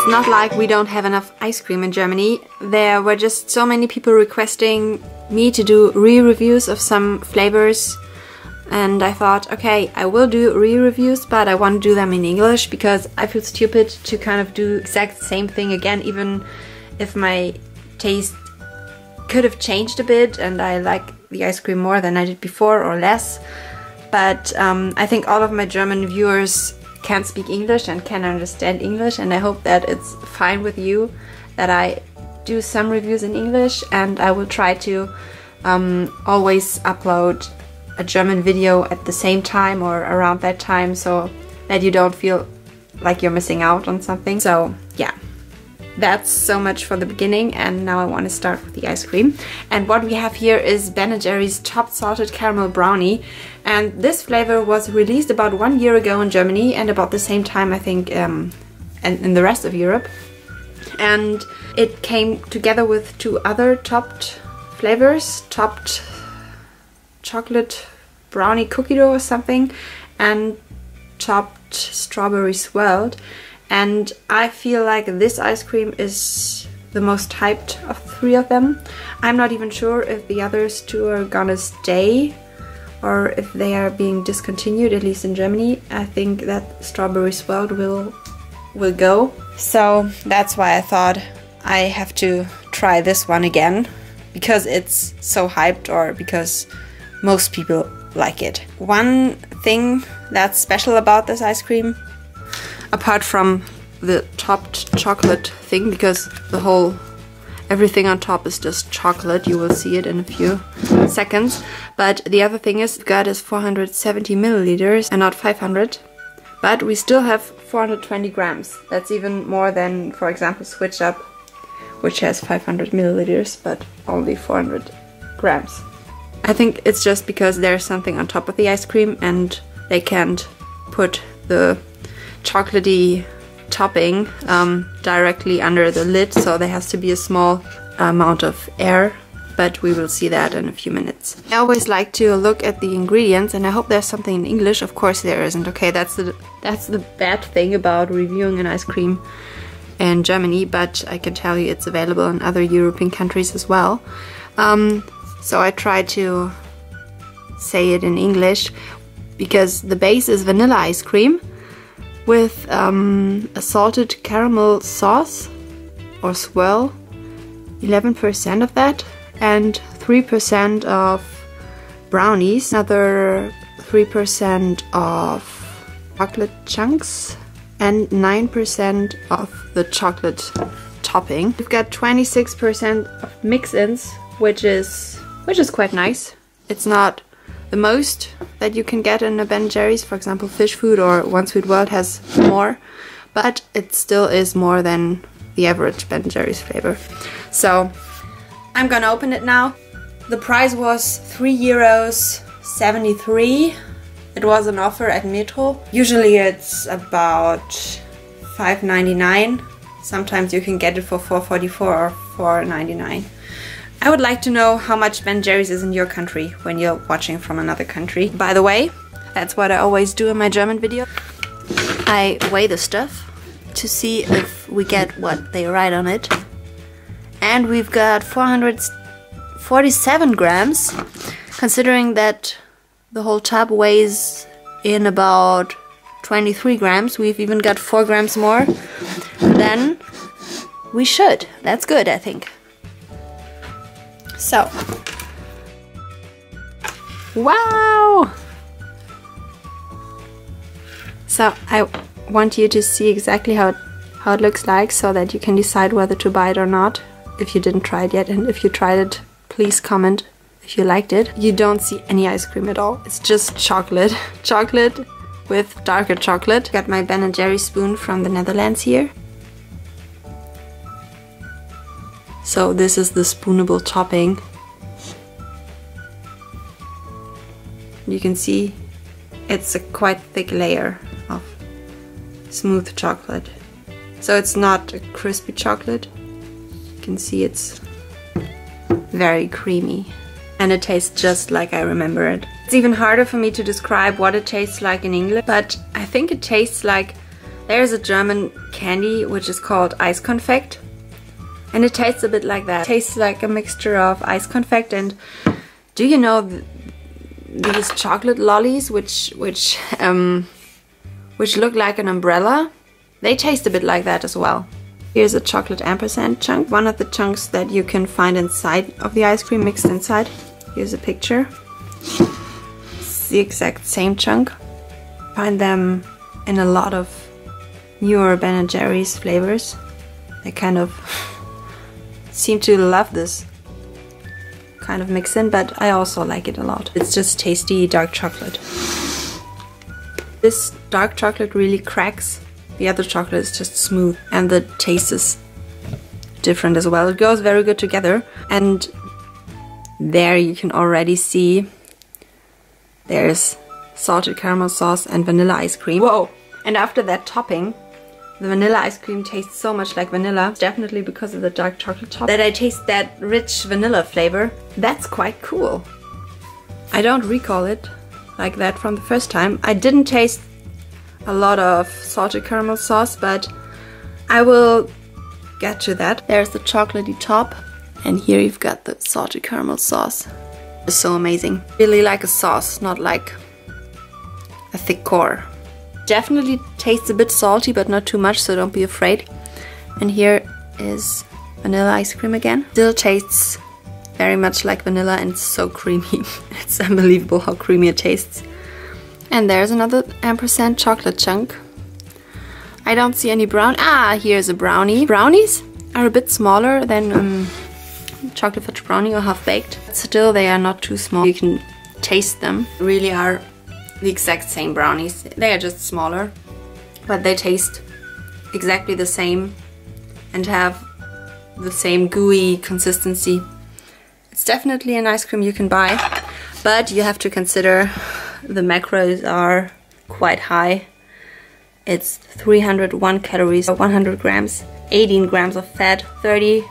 It's not like we don't have enough ice cream in Germany. There were just so many people requesting me to do re-reviews of some flavors, and I thought, okay, I will do re-reviews, but I want to do them in English because I feel stupid to kind of do exact same thing again, even if my taste could have changed a bit and I like the ice cream more than I did before or less. But I think all of my German viewers can speak English and can understand English, and I hope that it's fine with you that I do some reviews in English, and I will try to always upload a German video at the same time or around that time so that you don't feel like you're missing out on something. So yeah, that's so much for the beginning, and now I want to start with the ice cream. And what we have here is Ben & Jerry's Topped Salted Caramel Brownie, and this flavor was released about 1 year ago in Germany and about the same time I think and in the rest of Europe. And it came together with 2 other topped flavors, topped chocolate brownie cookie dough or something, and topped strawberry swirled. And I feel like this ice cream is the most hyped of 3 of them. I'm not even sure if the others 2 are gonna stay or if they are being discontinued, at least in Germany. I think that strawberry swirled will go. So that's why I thought I have to try this one again, because it's so hyped or because most people like it. One thing that's special about this ice cream, apart from the topped chocolate thing, because everything on top is just chocolate, you will see it in a few seconds, but the other thing is, God is 470 milliliters and not 500, but we still have 420 grams. That's even more than, for example, Switch Up, which has 500 milliliters but only 400 grams. I think it's just because there's something on top of the ice cream and they can't put the chocolatey topping directly under the lid, so there has to be a small amount of air, but we will see that in a few minutes. I always like to look at the ingredients, and I hope there's something in English. Of course there isn't. Okay, that's the bad thing about reviewing an ice cream in Germany, but I can tell you it's available in other European countries as well. So I try to say it in English, because the base is vanilla ice cream with a salted caramel sauce or swirl, 11% of that, and 3% of brownies, another 3% of chocolate chunks, and 9% of the chocolate topping. We've got 26% of mix-ins, which is quite nice. It's not the most that you can get in a Ben & Jerry's. For example, Fish Food or One Sweet World has more, but it still is more than the average Ben & Jerry's flavor. So I'm gonna open it now. The price was €3.73. It was an offer at Metro. Usually it's about $5.99. Sometimes you can get it for $4.44 or $4.99. I would like to know how much Ben & Jerry's is in your country when you're watching from another country. By the way, that's what I always do in my German video. I weigh the stuff to see if we get what they write on it. And we've got 447 grams, considering that the whole tub weighs in about 23 grams. We've even got 4 grams more than we should. That's good, I think. So, wow! So I want you to see exactly how it looks like, so that you can decide whether to buy it or not if you didn't try it yet. And if you tried it, please comment if you liked it. You don't see any ice cream at all. It's just chocolate. Chocolate with darker chocolate. Got my Ben & Jerry's spoon from the Netherlands here. So this is the spoonable topping. You can see it's a quite thick layer of smooth chocolate. So it's not a crispy chocolate. You can see it's very creamy. And it tastes just like I remember it. It's even harder for me to describe what it tastes like in English, but I think it tastes like There's a German candy which is called ice confect, and it tastes a bit like that. It tastes like a mixture of ice confect and, do you know these chocolate lollies which look like an umbrella? They taste a bit like that as well. Here's a chocolate ampersand chunk, one of the chunks that you can find inside of the ice cream, mixed inside. Here's a picture. It's the exact same chunk. Find them in a lot of newer Ben & Jerry's flavors. They kind of seem to love this kind of mix in, but I also like it a lot. It's just tasty dark chocolate. This dark chocolate really cracks. The other chocolate is just smooth, and the taste is different as well. It goes very good together, and there you can already see there's salted caramel sauce and vanilla ice cream. Whoa! And after that topping, the vanilla ice cream tastes so much like vanilla. It's definitely because of the dark chocolate top that I taste that rich vanilla flavor. That's quite cool. I don't recall it like that from the first time. I didn't taste a lot of salted caramel sauce, but I will get to that. There's the chocolatey top, and here you've got the salted caramel sauce. It's so amazing. Really like a sauce, not like a thick core. Definitely tastes a bit salty, but not too much, so don't be afraid. And here is vanilla ice cream again. Still tastes very much like vanilla, and it's so creamy. It's unbelievable how creamy it tastes. And there's another ampersand chocolate chunk. I don't see any brown. Ah, here's a brownie. Brownies are a bit smaller than chocolate fudge brownie or half-baked. Still, they are not too small. You can taste them. They really are the exact same brownies. They are just smaller, but they taste exactly the same and have the same gooey consistency. It's definitely an ice cream you can buy, but you have to consider the macros are quite high. It's 301 calories, 100 grams, 18 grams of fat, 30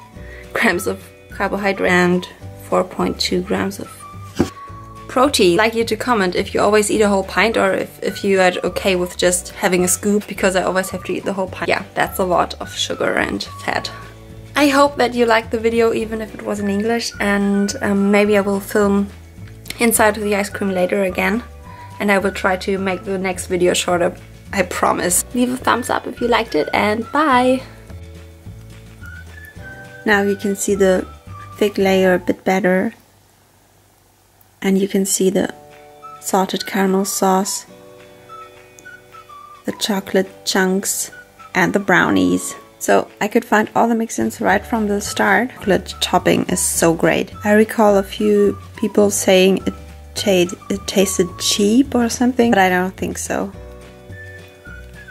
grams of carbohydrate, and 4.2 grams of protein. I'd like you to comment if you always eat a whole pint, or if you are okay with just having a scoop, because I always have to eat the whole pint. Yeah, that's a lot of sugar and fat. I hope that you liked the video, even if it was in English, and maybe I will film inside of the ice cream later again, and I will try to make the next video shorter, I promise. Leave a thumbs up if you liked it, and bye! Now you can see the thick layer a bit better, and you can see the salted caramel sauce, the chocolate chunks, and the brownies. So I could find all the mix-ins right from the start. Chocolate topping is so great. I recall a few people saying it tasted cheap or something, but I don't think so.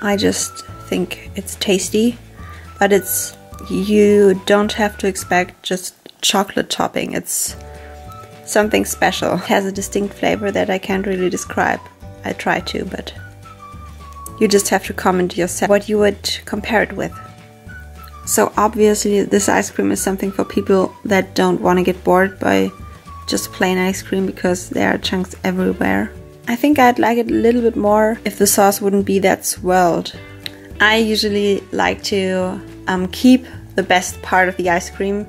I just think it's tasty, but you don't have to expect just chocolate topping. It's something special. It has a distinct flavor that I can't really describe. I try to, but you just have to comment yourself what you would compare it with. So obviously this ice cream is something for people that don't want to get bored by just plain ice cream, because there are chunks everywhere. I think I'd like it a little bit more if the sauce wouldn't be that swirled. I usually like to keep the best part of the ice cream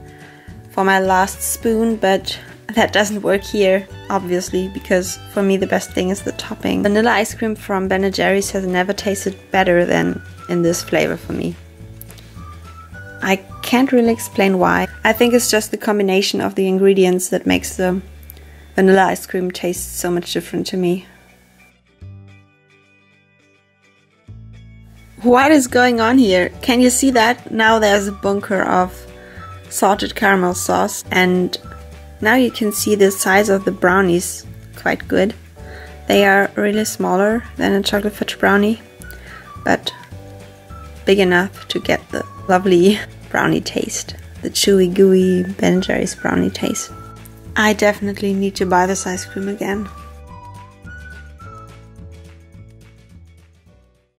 for my last spoon, but that doesn't work here, obviously, because for me the best thing is the topping. Vanilla ice cream from Ben & Jerry's has never tasted better than in this flavor for me. I can't really explain why. I think it's just the combination of the ingredients that makes the vanilla ice cream taste so much different to me. What is going on here? Can you see that? Now there's a bunker of salted caramel sauce, and now you can see the size of the brownies quite good. They are really smaller than a chocolate fudge brownie, but big enough to get the lovely brownie taste, the chewy, gooey Ben & Jerry's brownie taste. I definitely need to buy this ice cream again.